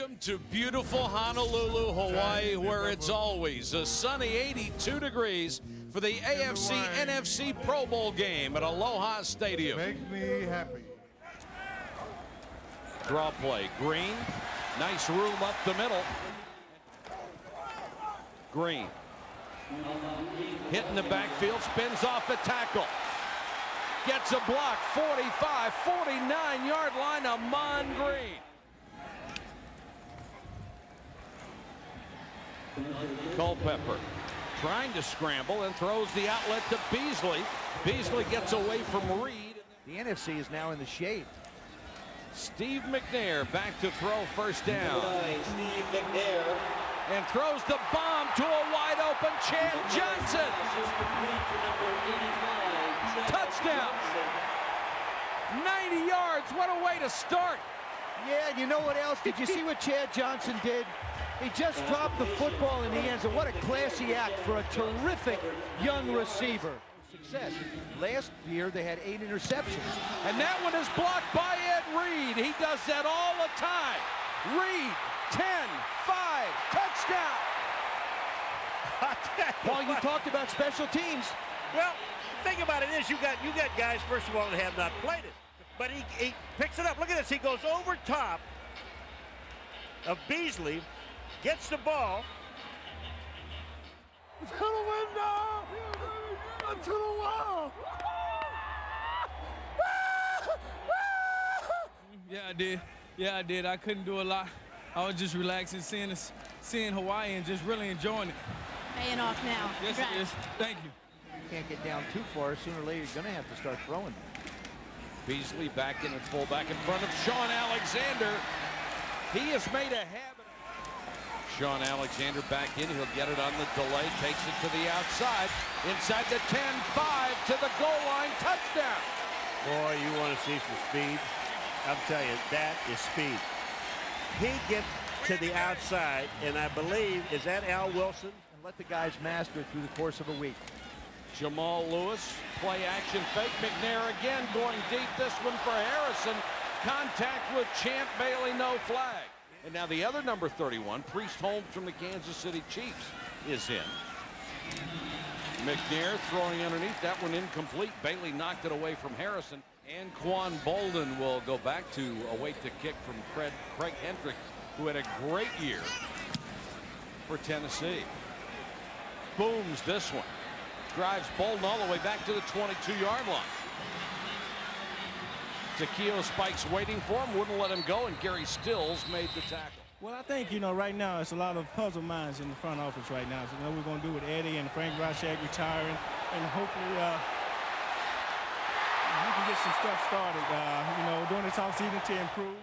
Welcome to beautiful Honolulu, Hawaii, where it's always a sunny 82 degrees for the AFC NFC Pro Bowl game at Aloha Stadium. Make me happy. Draw play, Green, nice room up the middle. Green, hitting the backfield, spins off the tackle. Gets a block, 45, 49-yard line, Amon Green. Culpepper trying to scramble and throws the outlet to Beasley. Beasley gets away from Reed. The NFC is now in the shade. Steve McNair back to throw, first down. Steve McNair. And throws the bomb to a wide open Chad Johnson. Touchdown. 90 yards, what a way to start. Yeah, you know what else? Did you see what Chad Johnson did? He just dropped the football in the end zone. What a classy act for a terrific young receiver. Success. Last year, they had 8 interceptions. And that one is blocked by Ed Reed. He does that all the time. Reed, 10, 5, touchdown. Paul, you talked about special teams. Well, the thing about it is you got guys, first of all, that have not played it. But he picks it up. Look at this. He goes over top of Beasley, gets the ball. To the window! To the wall! Yeah, I did. I couldn't do a lot. I was just relaxing, seeing Hawaii and just really enjoying it. Paying off now. Yes, it is. Thank you. You can't get down too far. Sooner or later, you're going to have to start throwing. Beasley back in at fullback in front of Sean Alexander. He has made a habit. Sean Alexander back in. He'll get it on the delay. Takes it to the outside. Inside the 10, 5 to the goal line. Touchdown. Boy, you want to see some speed? I'm telling you, that is speed. He gets to the outside, and I believe, is that Al Wilson? And let the guys master it through the course of a week. Jamal Lewis, play action fake. McNair again going deep. This one for Harrison. Contact with Champ Bailey, no flag. And now the other number 31, Priest Holmes from the Kansas City Chiefs, is in. McNair throwing underneath. That one incomplete. Bailey knocked it away from Harrison. And Quan Bolden will go back to await the kick from Craig Hendrick, who had a great year for Tennessee. Booms this one. Drives Bolden all the way back to the 22-yard line. Takeo Spikes waiting for him, wouldn't let him go, and Gary Stills made the tackle. Well, I think, right now it's a lot of puzzle minds in the front office right now. So, what we're going to do with Eddie and Frank Groshek retiring, and hopefully we can get some stuff started, during this offseason to improve.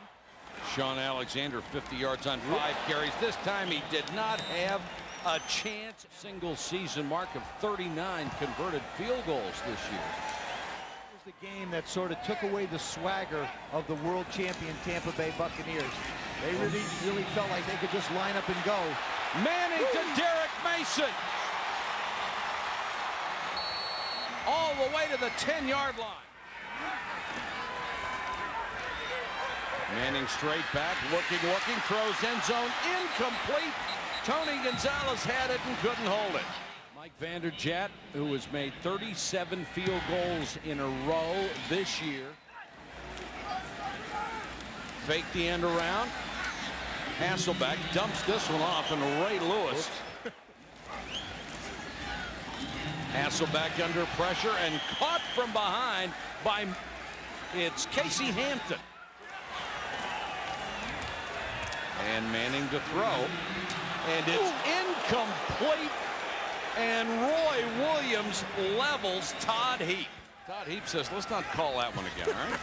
Sean Alexander, 50 yards on 5 carries. This time he did not have a chance. Single season mark of 39 converted field goals this year. It was the game that sort of took away the swagger of the world champion Tampa Bay Buccaneers. They really felt like they could just line up and go. Manning to Derek Mason. All the way to the 10-yard line. Manning straight back, looking, throws end zone, incomplete. Tony Gonzalez had it and couldn't hold it. Mike Vanderjagt, who has made 37 field goals in a row this year. Fake the end around. Hasselbeck dumps this one off, and Ray Lewis. Hasselbeck under pressure and caught from behind by, it's Casey Hampton. And Manning to throw. And it's incomplete. And Roy Williams levels Todd Heap. Todd Heap says, let's not call that one again, all right?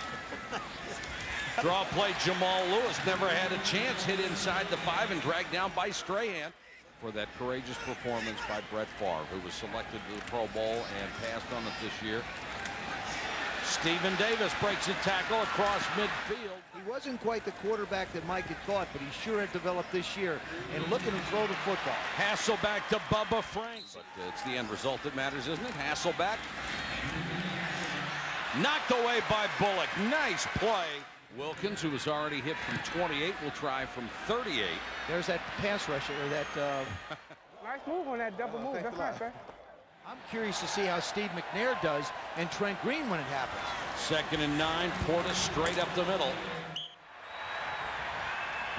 Draw play, Jamal Lewis never had a chance. Hit inside the 5 and dragged down by Strahan for that courageous performance by Brett Favre, who was selected to the Pro Bowl and passed on it this year. Stephen Davis breaks a tackle across midfield. He wasn't quite the quarterback that Mike had thought, but he sure had developed this year. And look at him throw the football. Hasselbeck to Bubba Franks. But it's the end result that matters, isn't it? Hasselbeck knocked away by Bullock. Nice play. Wilkins, who was already hit from 28, will try from 38. There's that pass rusher, or that. Nice move on that double move. That's nice, man. I'm curious to see how Steve McNair does and Trent Green when it happens. 2nd and 9. Portis straight up the middle.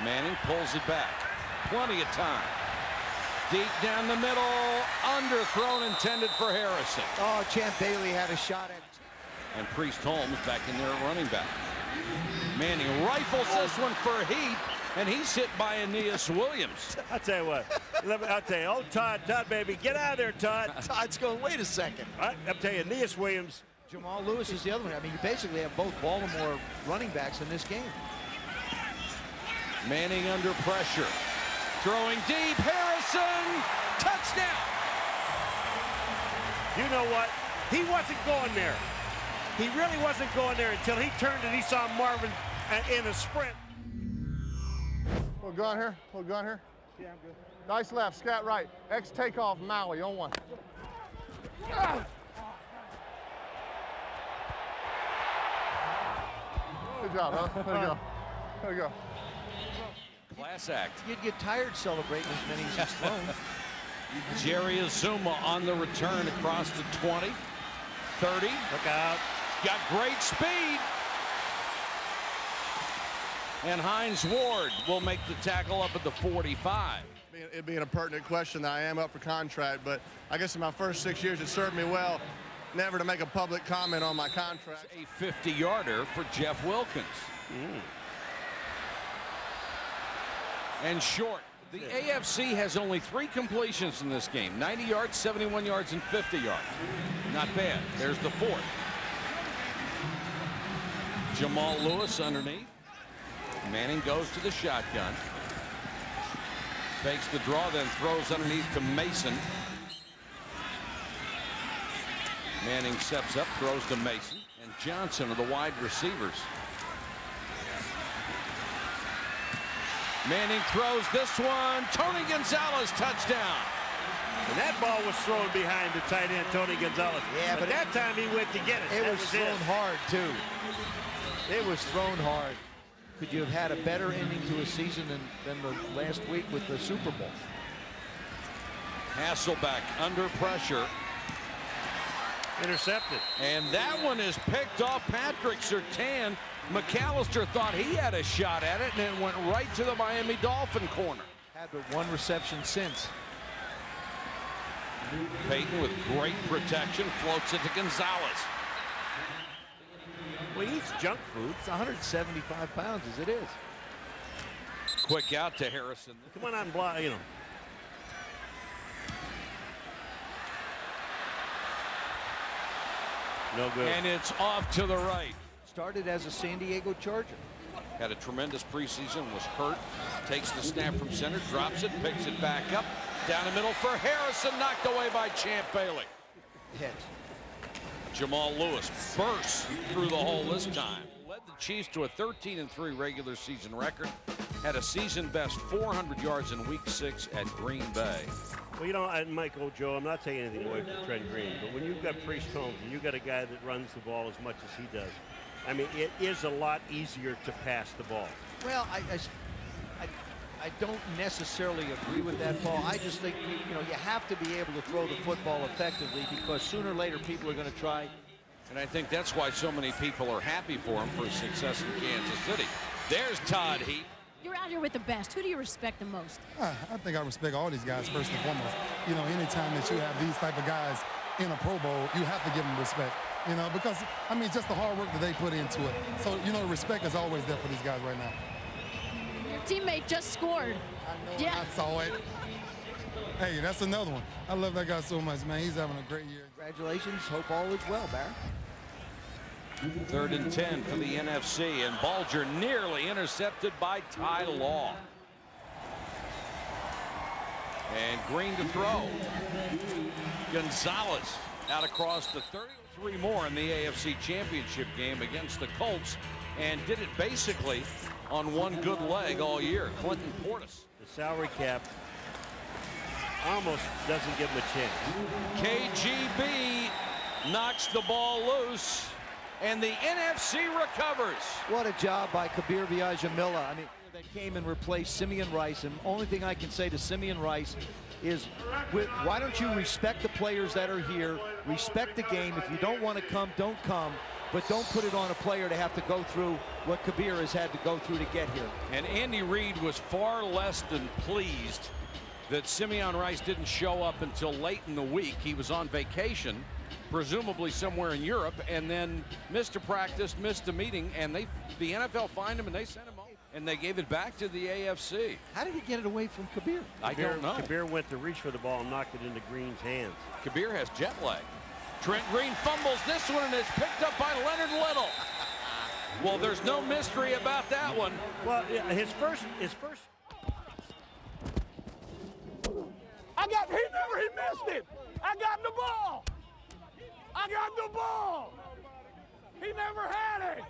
Manning pulls it back. Plenty of time. Deep down the middle. Underthrown, intended for Harrison. Oh, Champ Bailey had a shot at. And Priest Holmes back in there at running back. Manning rifles this one for Heath, and he's hit by Aeneas Williams. I'll tell you what. I'll tell you, oh, Todd, baby, get out of there, Todd. Todd's going, wait a second. I'll tell you, Aeneas Williams. Jamal Lewis is the other one. I mean, you basically have both Baltimore running backs in this game. Manning under pressure. Throwing deep. Harrison. Touchdown. You know what? He wasn't going there. He really wasn't going there until he turned and he saw Marvin in a sprint. Little gun here. Little gun here. Yeah, I'm good. Nice left. Scat right. X takeoff Maui on 1. Good job, huh? There you go. There you go. Class act. You'd get tired celebrating as many as he's thrown. Jerry Azuma on the return across the 20. 30. Look out. Got great speed. And Hines Ward will make the tackle up at the 45. It being a pertinent question that I am up for contract, but I guess in my first 6 years it served me well never to make a public comment on my contract. A 50-yarder for Jeff Wilkins. And short. The AFC has only 3 completions in this game. 90 yards, 71 yards, and 50 yards. Not bad. There's the 4th. Jamal Lewis underneath. Manning goes to the shotgun. Fakes the draw, then throws underneath to Mason. Manning steps up, throws to Mason. And Johnson are the wide receivers. Manning throws this one. Tony Gonzalez, touchdown. And that ball was thrown behind the tight end, Tony Gonzalez. Yeah, but that time he went to get it. It was thrown hard, too. It was thrown hard. Could you have had a better ending to a season than the last week with the Super Bowl? Hasselbeck under pressure. Intercepted. And that one is picked off Patrick Surtain. McAllister thought he had a shot at it, and it went right to the Miami Dolphin corner. Had but 1 reception since. Peyton with great protection floats it to Gonzalez. Well, he eats junk food. It's 175 pounds as it is. Quick out to Harrison. Come on, block, you know. No good. And it's off to the right. Started as a San Diego Charger. Had a tremendous preseason, was hurt. Takes the snap from center, drops it, picks it back up. Down the middle for Harrison, knocked away by Champ Bailey. Hit. Jamal Lewis bursts through the hole this time. Led the Chiefs to a 13-3 regular season record. Had a season best 400 yards in Week 6 at Green Bay. Well, you know, and Michael, Joe, I'm not taking anything away from Trent Green, but when you've got Priest Holmes and you've got a guy that runs the ball as much as he does, I mean, it is a lot easier to pass the ball. Well, I don't necessarily agree with that, Paul. I just think, you know, you have to be able to throw the football effectively because sooner or later people are going to try. And I think that's why so many people are happy for him for his success in Kansas City. There's Todd Heap. You're out here with the best. Who do you respect the most? I think I respect all these guys first and foremost. You know, anytime that you have these type of guys in a Pro Bowl, you have to give them respect. You know, because, I mean, just the hard work that they put into it. So, you know, respect is always there for these guys right now. Your teammate just scored. I know, I saw it. Hey, that's another one. I love that guy so much, man. He's having a great year. Congratulations. Hope all is well, Barry. 3rd and 10 for the NFC, and Bulger nearly intercepted by Ty Law. And Green to throw. Gonzalez out across the 33 more in the AFC Championship game against the Colts, and did it basically on one good leg all year. Clinton Portis. The salary cap almost doesn't give him a chance. KGB knocks the ball loose. and the NFC recovers. What a job by Kabir Viajamila. I mean, that came and replaced Simeon Rice. And only thing I can say to Simeon Rice is, why don't you respect the players that are here, respect the game. If you don't want to come, don't come. But don't put it on a player to have to go through what Kabir has had to go through to get here. And Andy Reid was far less than pleased that Simeon Rice didn't show up until late in the week. He was on vacation, presumably somewhere in Europe, and then missed a practice, missed a meeting, and the NFL fined him and they sent him home. And they gave it back to the AFC. How did he get it away from Kabir? I don't know. Kabir went to reach for the ball and knocked it into Green's hands. Kabir has jet lag. Trent Green fumbles this one and is picked up by Leonard Little. Well, there's no mystery about that one. Well, his first. He missed it. I got the ball. He never had it.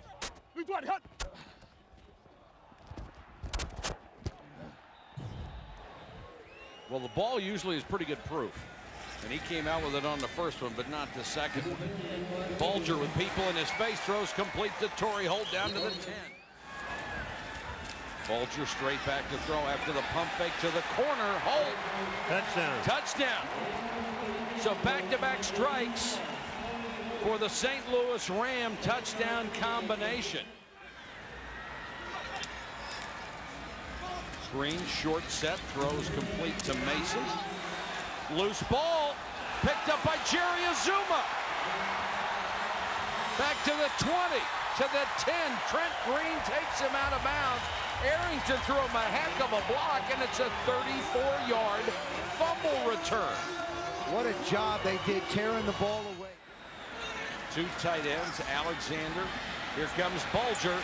Well, the ball usually is pretty good proof. And he came out with it on the first one, but not the second one. Bulger with people in his face throws complete to Torrey Holt down to the 10. Bulger straight back to throw after the pump fake to the corner. Holt. Touchdown. Touchdown. So back-to-back strikes for the St. Louis Ram touchdown combination. Green short set throws complete to Mason. Loose ball picked up by Jerry Azuma. Back to the 20, to the 10. Trent Green takes him out of bounds. Arrington threw him a heck of a block, and it's a 34-yard fumble return. What a job they did tearing the ball away. Two tight ends, Alexander. Here comes Bulger.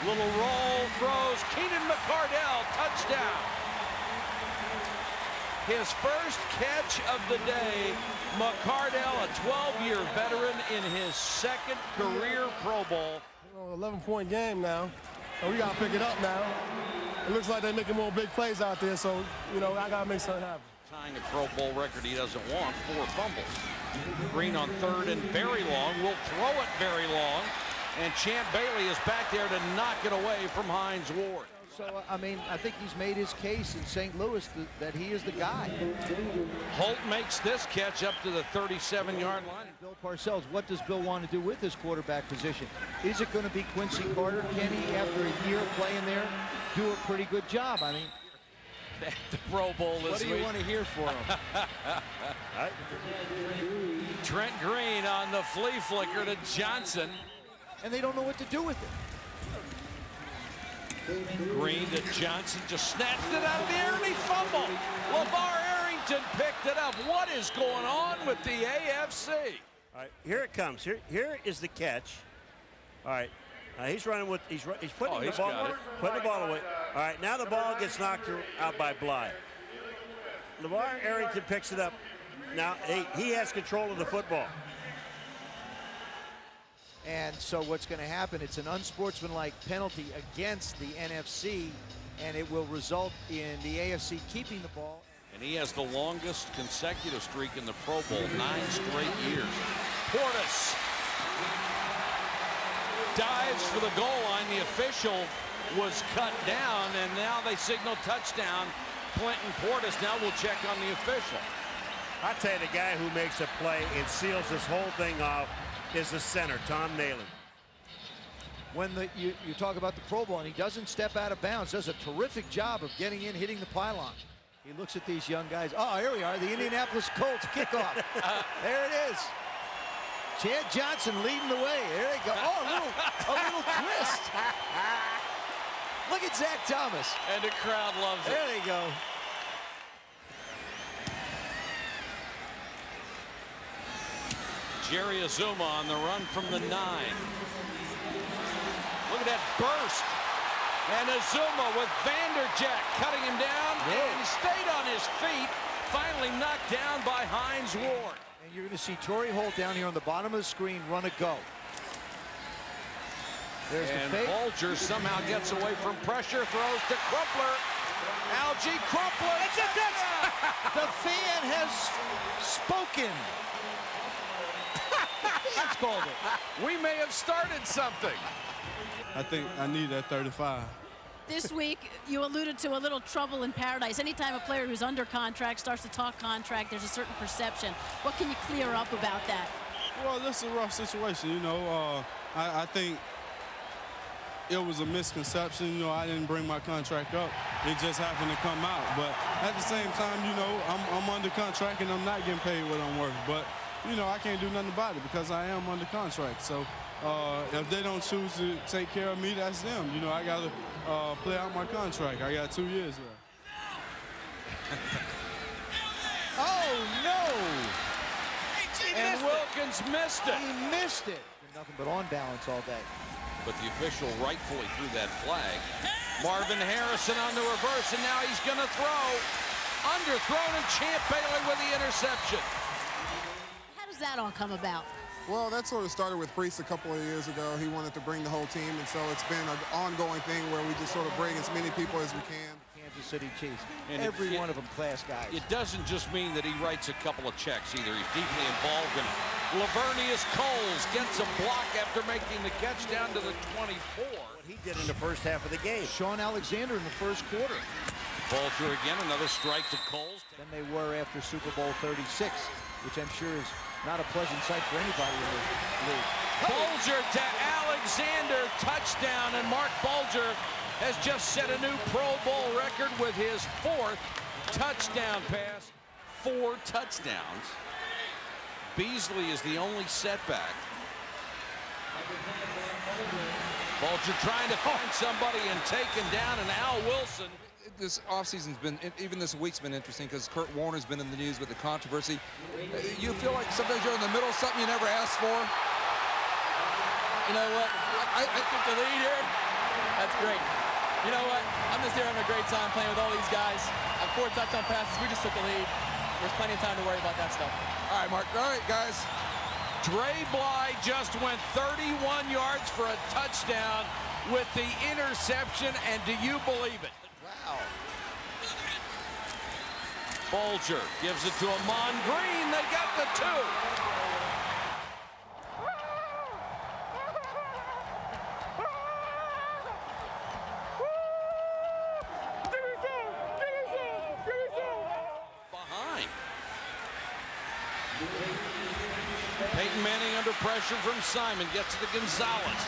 Little roll, throws. Keenan McCardell, touchdown. His first catch of the day. McCardell, a 12-year veteran in his second career Pro Bowl. 11-point game now. So we got to pick it up now. It looks like they're making more big plays out there, so, I got to make something happen. Tying a Pro Bowl record he doesn't want, 4 fumbles. Green on third and very long, will throw it very long, and Champ Bailey is back there to knock it away from Hines Ward. So, I think he's made his case in St. Louis that he is the guy. Holt makes this catch up to the 37-yard line. Bill Parcells, what does Bill want to do with his quarterback position? Is it going to be Quincy Carter? Can he, after a year playing there, do a pretty good job? I mean, the Pro Bowl this week. What do you want to hear for him? Trent Green on the flea flicker to Johnson. And they don't know what to do with it. Green to Johnson, just snatched it out of the air and he fumbled. LeVar Arrington picked it up. What is going on with the AFC? All right, here it comes. Here is the catch. All right, he's running with he's putting the ball away. All right, now the ball gets knocked out by Bly. LeVar Arrington picks it up. Now he has control of the football. And so what's going to happen, it's an unsportsmanlike penalty against the NFC, and it will result in the AFC keeping the ball. And he has the longest consecutive streak in the Pro Bowl, 9 straight years. Portis dives for the goal line. The official was cut down, and now they signal touchdown. Clinton Portis now will check on the official. I tell you, the guy who makes a play and seals this whole thing off is the center, Tom Nalen. When you talk about the Pro Bowl and he doesn't step out of bounds, does a terrific job of getting in, hitting the pylon. He looks at these young guys. Oh, here we are, the Indianapolis Colts kickoff. There it is. Chad Johnson leading the way. There they go. Oh, a little twist. Look at Zach Thomas. And the crowd loves it. There they go. Jerry Azuma on the run from the 9. Look at that burst. And Azuma with Vanderjack cutting him down. And he stayed on his feet. Finally knocked down by Hines Ward. And you're going to see Torrey Holt down here on the bottom of the screen run a go. There's and the fake. Bulger somehow gets away from pressure. Throws to Crumpler. Algie Crumpler. The fan has spoken. Fans called it. We may have started something. I think I need that 35. This week, you alluded to a little trouble in paradise. Anytime a player who's under contract starts to talk contract, there's a certain perception. What can you clear up about that? Well, this is a rough situation, you know. I think it was a misconception. You know, I didn't bring my contract up. It just happened to come out. But at the same time, you know, I'm under contract and I'm not getting paid what I'm worth. But, you know, I can't do nothing about it because I am under contract. So if they don't choose to take care of me, that's them. You know, I got to play out my contract. I got 2 years left. Oh, no! And Wilkins missed it. He missed it. Nothing but on balance all day. But the official rightfully threw that flag. Marvin Harrison on the reverse, and now he's going to throw. Underthrown, and Champ Bailey with the interception. How does that all come about? Well, that sort of started with Priest a couple of years ago. He wanted to bring the whole team, and so it's been an ongoing thing where we just sort of bring as many people as we can. Kansas City Chiefs. And every one of them class guys. It doesn't just mean that he writes a couple of checks either. He's deeply involved in Lavernius Coles gets a block after making the catch down to the 24. What he did in the first half of the game. Sean Alexander in the first quarter. Bulger again, another strike to Coles. Than they were after Super Bowl 36, which I'm sure is not a pleasant sight for anybody in the league. Bulger to Alexander, touchdown, and Mark Bulger has just set a new Pro Bowl record with his 4th touchdown pass. 4 touchdowns. Beasley is the only setback. Bulger trying to find somebody and taken down, and Al Wilson. This offseason's been, even this week's been interesting because Kurt Warner's been in the news with the controversy. You feel like sometimes you're in the middle of something you never asked for? You know what? I took the lead here. That's great. You know what? I'm just here having a great time playing with all these guys. I have 4 touchdown passes. We just took the lead. There's plenty of time to worry about that stuff. All right, Mark. All right, guys. Dre Bly just went 31 yards for a touchdown with the interception, and do you believe it? Wow. Bulger gives it to Amon Green. They got the 2. Behind. Peyton Manning under pressure from Simon. Gets to Gonzalez.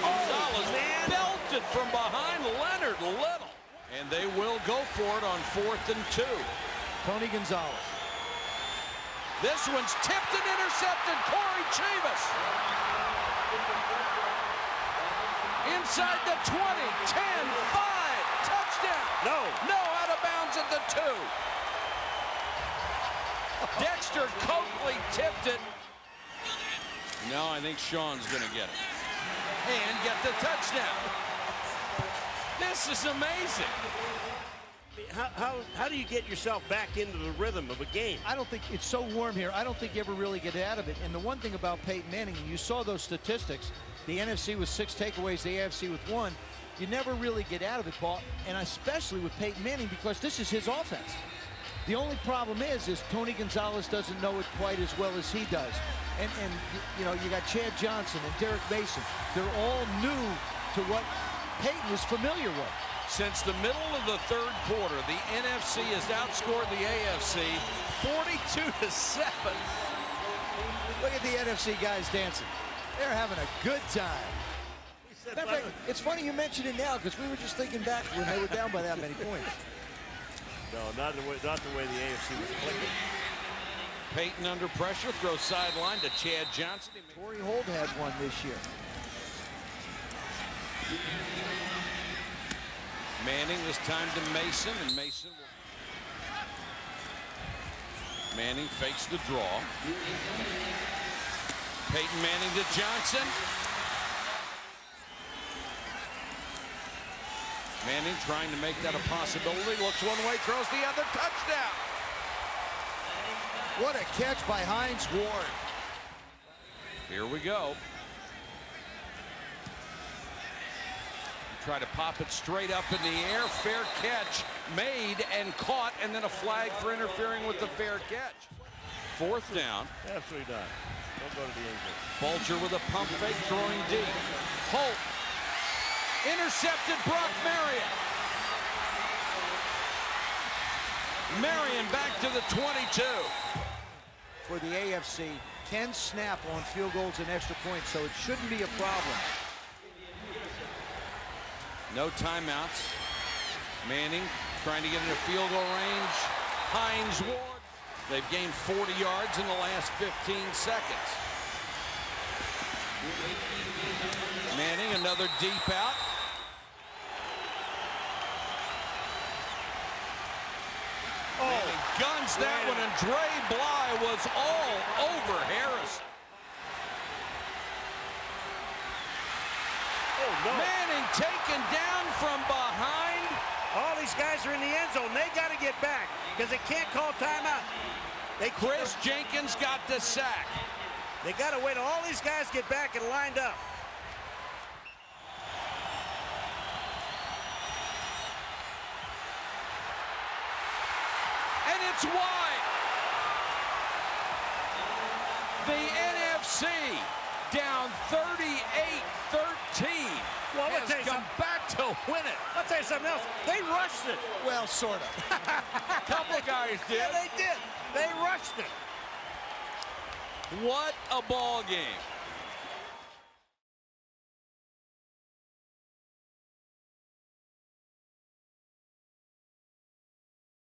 Gonzalez belted from behind Leonard Little. And they will go for it on 4th and 2. Tony Gonzalez. This one's tipped and intercepted. Corey Chavis. Inside the 20, 10, 5, touchdown. No, out of bounds at the 2. Dexter Coakley tipped it. No, I think Sean's going to get it. And get the touchdown. This is amazing. How do you get yourself back into the rhythm of a game? I don't think it's so warm here. I don't think you ever really get out of it. And the one thing about Peyton Manning, you saw those statistics, the NFC with 6 takeaways, the AFC with 1. You never really get out of it, Paul, and especially with Peyton Manning because this is his offense. The only problem is Tony Gonzalez doesn't know it quite as well as he does. And you know, you got Chad Johnson and Derek Mason. They're all new to what Peyton is familiar with. Since the middle of the 3rd quarter, the NFC has outscored the AFC 42-7. Look at the NFC guys dancing. They're having a good time. In fact, it's funny you mention it now because we were just thinking back when they were down by that many points. No, not the way the AFC was clicking. Peyton under pressure, throws sideline to Chad Johnson. Torrey Holt had one this year. Manning this time to Mason, and Mason will... Manning fakes the draw. Peyton Manning to Johnson. Manning trying to make that a possibility. Looks one way, throws the other, touchdown. What a catch by Hines Ward. Here we go. Try to pop it straight up in the air. Fair catch made and caught, and then a flag for interfering with the fair catch. 4th down. Absolutely not. We'll go to the Angels. Bulger with a pump fake, throwing deep. Holt intercepted Brock Marion. Marion back to the 22. For the AFC, can snap on field goals and extra points, so it shouldn't be a problem. No timeouts. Manning trying to get into field goal range. Hines Ward. They've gained 40 yards in the last 15 seconds. Manning, another deep out. Manning guns that one, and Dre Bly was all over Harris. Oh, no. Manning taken down from behind. All these guys are in the end zone. They got to get back because they can't call timeout. Chris Jenkins got the sack. They got to wait till all these guys get back and lined up. And it's wide. The NFC down 38-13. Well, has come back to win it. I'll tell you something else. They rushed it. Well, sort of. A couple of guys did. Yeah, they did. They rushed it. What a ball game.